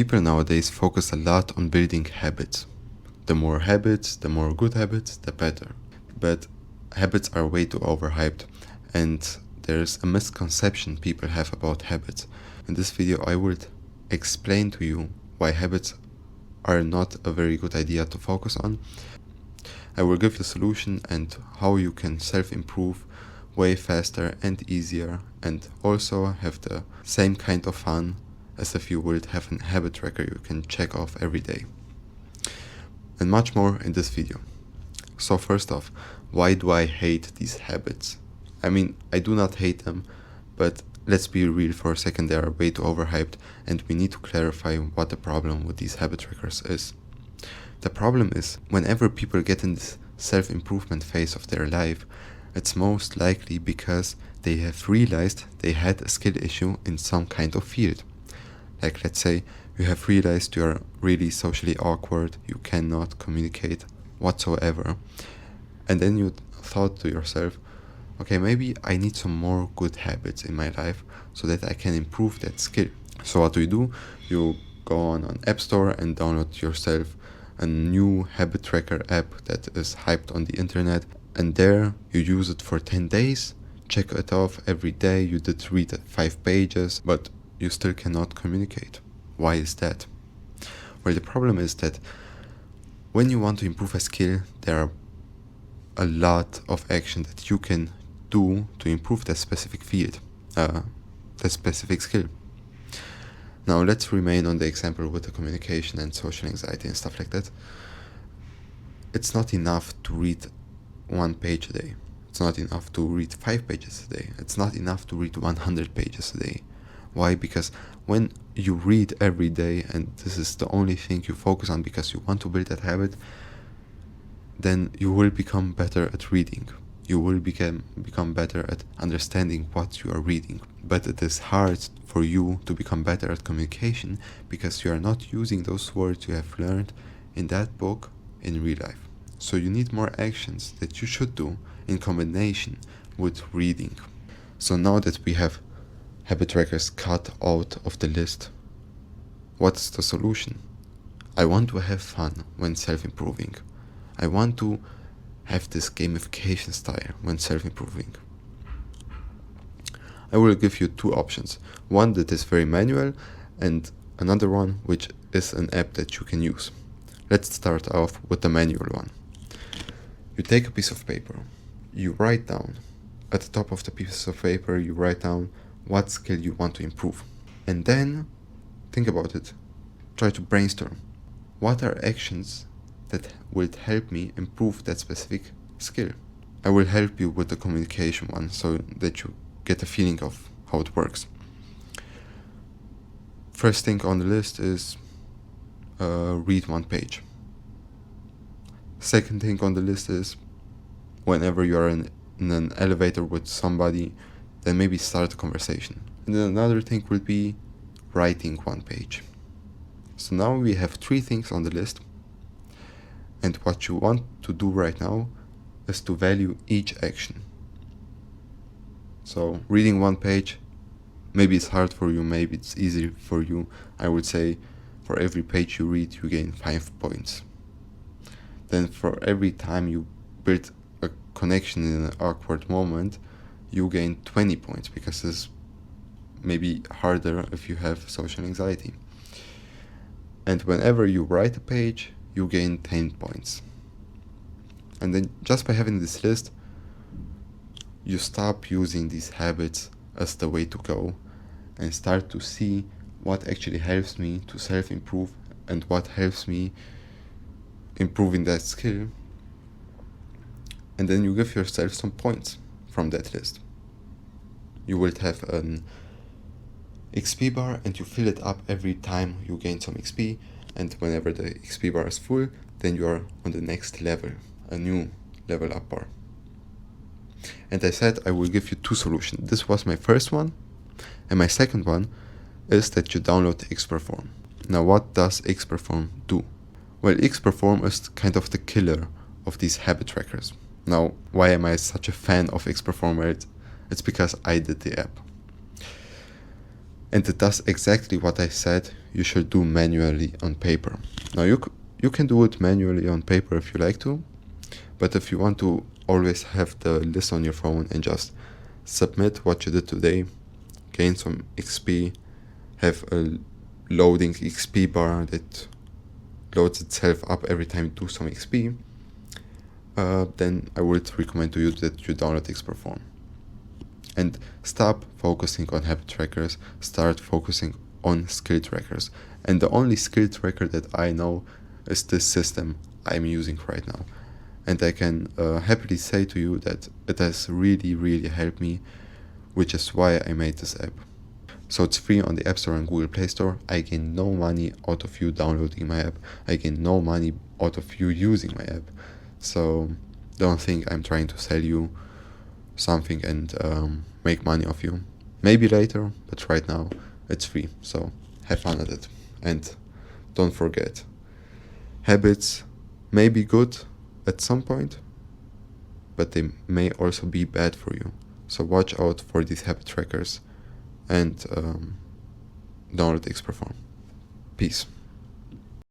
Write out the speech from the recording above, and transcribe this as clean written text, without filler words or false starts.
People nowadays focus a lot on building habits. The more habits, the more good habits, the better. But habits are way too overhyped, and there's a misconception people have about habits. In this video, I will explain to you why habits are not a very good idea to focus on. I will give the solution and how you can self-improve way faster and easier, and also have the same kind of fun as if you would have a habit tracker you can check off every day. And much more in this video. So first off, why do I hate these habits? I mean, I do not hate them, but let's be real for a second, they are way too overhyped, and we need to clarify what the problem with these habit trackers is. The problem is, whenever people get in this self-improvement phase of their life, it's most likely because they have realized they had a skill issue in some kind of field. Like, let's say you have realized you are really socially awkward, you cannot communicate whatsoever, and then you thought to yourself, okay, maybe I need some more good habits in my life so that I can improve that skill. So what do? You go on App Store and download yourself a new habit tracker app that is hyped on the internet, and there you use it for 10 days, check it off every day, you did read 5 pages, but you still cannot communicate. Why is that? Well, the problem is that when you want to improve a skill, there are a lot of action that you can do to improve that specific field, that specific skill. Now let's remain on the example with the communication and social anxiety and stuff like that. It's not enough to read 1 page a day. It's not enough to read 5 pages a day. It's not enough to read 100 pages a day. Why? Because when you read every day and this is the only thing you focus on because you want to build that habit, then you will become better at reading. You will become better at understanding what you are reading. But it is hard for you to become better at communication because you are not using those words you have learned in that book in real life. So you need more actions that you should do in combination with reading. So now that we have habit trackers cut out of the list, what's the solution? I want to have fun when self-improving. I want to have this gamification style when self-improving. I will give you 2 options. One that is very manual and another one which is an app that you can use. Let's start off with the manual one. You take a piece of paper, you write down, at the top of the piece of paper you write down what skill you want to improve. And then think about it. Try to brainstorm. What are actions that will help me improve that specific skill? I will help you with the communication one so that you get a feeling of how it works. First thing on the list is read 1 page. Second thing on the list is whenever you are in an elevator with somebody, then maybe start a conversation. And then another thing will be writing 1 page. So now we have 3 things on the list. And what you want to do right now is to value each action. So reading 1 page, maybe it's hard for you, maybe it's easy for you. I would say for every page you read, you gain 5 points. Then for every time you build a connection in an awkward moment, you gain 20 points because it's maybe harder if you have social anxiety. And whenever you write a page, you gain 10 points. And then just by having this list, you stop using these habits as the way to go and start to see what actually helps me to self-improve and what helps me improving that skill. And then you give yourself some points from that list. You will have an XP bar and you fill it up every time you gain some XP, and whenever the XP bar is full, then you are on the next level, a new level up bar. And I said I will give you 2 solutions. This was my first one, and my second one is that you download Xperform. Now what does Xperform do? Well, Xperform is kind of the killer of these habit trackers. Now, why am I such a fan of Xperform? Well, it's because I did the app. And it does exactly what I said you should do manually on paper. Now you can do it manually on paper if you like to, but if you want to always have the list on your phone and just submit what you did today, gain some XP, have a loading XP bar that loads itself up every time you do some XP, then I would recommend to you that you download Xperform. And stop focusing on habit trackers, start focusing on skill trackers. And the only skill tracker that I know is this system I'm using right now. And I can happily say to you that it has really, really helped me, which is why I made this app. So it's free on the App Store and Google Play Store. I gain no money out of you downloading my app. I gain no money out of you using my app. So don't think I'm trying to sell you something and make money off you. Maybe later, but right now it's free. So have fun at it. And don't forget, habits may be good at some point, but they may also be bad for you. So watch out for these habit trackers and download Xperform. Peace.